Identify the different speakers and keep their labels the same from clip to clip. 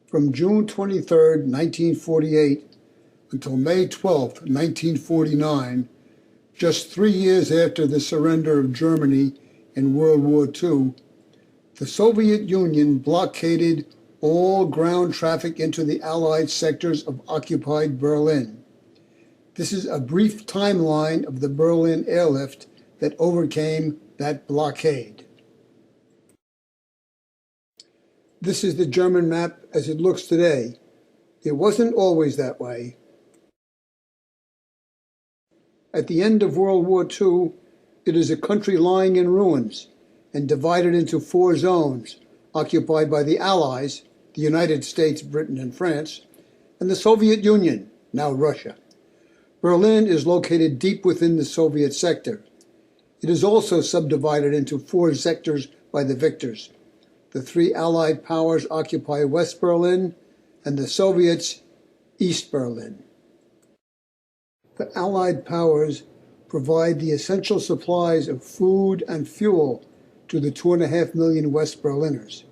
Speaker 1: From June 23, 1948 until May 12, 1949, just 3 years after the surrender of Germany in World War II, the Soviet Union blockaded all ground traffic into the Allied sectors of occupied Berlin. This is a brief timeline of the Berlin Airlift that overcame that blockade. This is the German map as it looks today. It wasn't always that way. At the end of World War II, it is a country lying in ruins and divided into 4 zones occupied by the Allies, the United States, Britain, and France, and the Soviet Union, now Russia. Berlin is located deep within the Soviet sector. It is also subdivided into 4 sectors by the victors. The 3 Allied powers occupy West Berlin, and the Soviets East Berlin. The Allied powers provide the essential supplies of food and fuel to the 2.5 million West Berliners.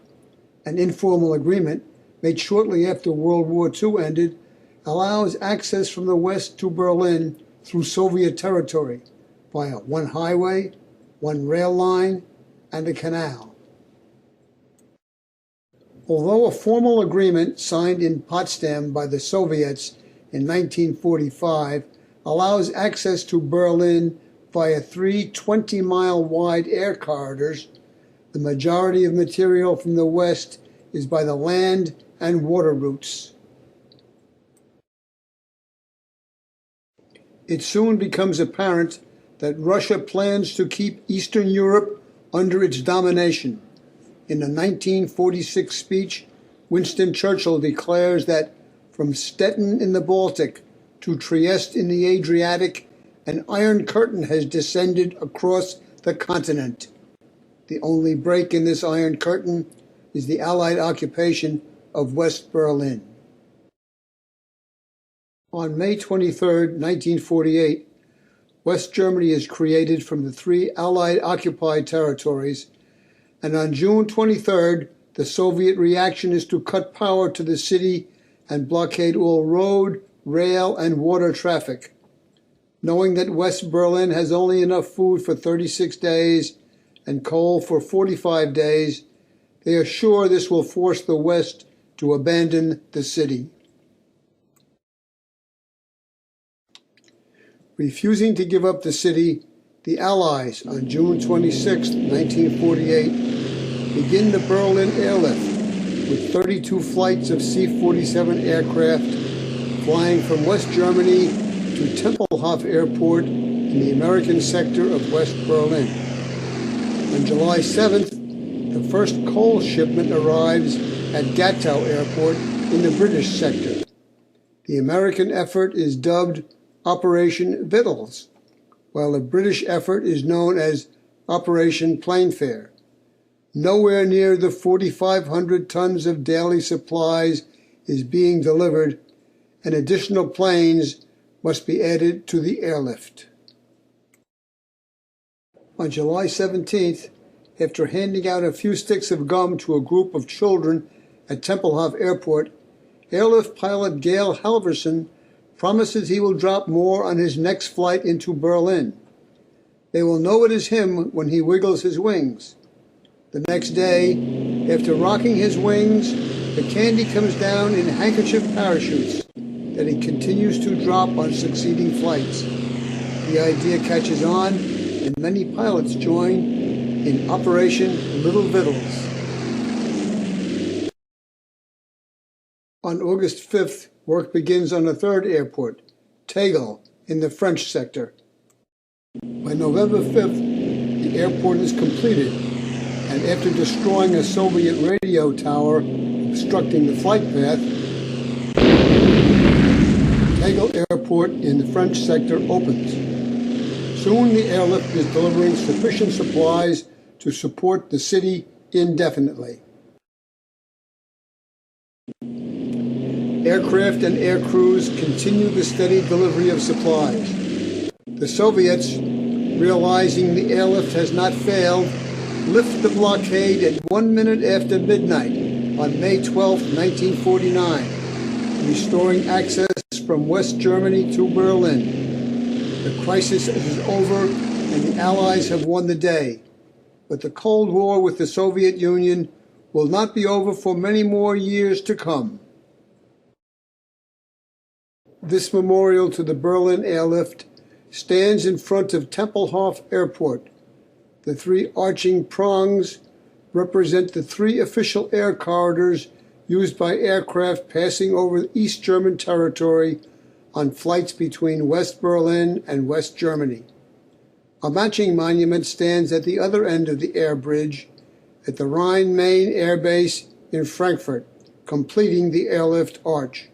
Speaker 1: An informal agreement, made shortly after World War II ended, allows access from the West to Berlin through Soviet territory via 1 highway, 1 rail line, and a canal. Although a formal agreement signed in Potsdam by the Soviets in 1945 allows access to Berlin via 3 20-mile-wide air corridors, the majority of material from the West is by the land and water routes. It soon becomes apparent that Russia plans to keep Eastern Europe under its domination. In a 1946 speech, Winston Churchill declares that from Stettin in the Baltic to Trieste in the Adriatic, an iron curtain has descended across the continent. The only break in this iron curtain is the Allied occupation of West Berlin. On May 23, 1948, West Germany is created from the 3 Allied occupied territories, and on June 23rd, the Soviet reaction is to cut power to the city and blockade all road, rail, and water traffic. Knowing that West Berlin has only enough food for 36 days and coal for 45 days, they are sure this will force the West to abandon the city. Refusing to give up the city, the Allies, on June 26, 1948, begin the Berlin Airlift with 32 flights of C-47 aircraft flying from West Germany to Tempelhof Airport in the American sector of West Berlin. On July 7th, the first coal shipment arrives at Gatow Airport in the British sector. The American effort is dubbed Operation Victuals, while the British effort is known as Operation Plainfare. Nowhere near the 4,500 tons of daily supplies is being delivered, and additional planes must be added to the airlift. On July 17th, after handing out a few sticks of gum to a group of children at Tempelhof Airport, airlift pilot Gail Halverson promises he will drop more on his next flight into Berlin. They will know it is him when he wiggles his wings. The next day, after rocking his wings, the candy comes down in handkerchief parachutes that he continues to drop on succeeding flights. The idea catches on, and many pilots join in Operation Little Victuals. On August 5th, work begins on a 3rd airport, Tegel, in the French sector. By November 5th, the airport is completed, and after destroying a Soviet radio tower obstructing the flight path, Tegel Airport in the French sector opens. Soon the airlift is delivering sufficient supplies to support the city indefinitely. Aircraft and air crews continue the steady delivery of supplies. The Soviets, realizing the airlift has not failed, lift the blockade at 1 minute after midnight on May 12, 1949, restoring access from West Germany to Berlin. The crisis is over and the Allies have won the day, but the Cold War with the Soviet Union will not be over for many more years to come. This memorial to the Berlin Airlift stands in front of Tempelhof Airport. The three arching prongs represent the three official air corridors used by aircraft passing over East German territory on flights between West Berlin and West Germany. A matching monument stands at the other end of the air bridge at the Rhine-Main Air Base in Frankfurt, completing the airlift arch.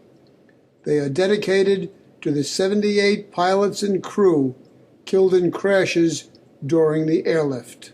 Speaker 1: They are dedicated to the 78 pilots and crew killed in crashes during the airlift.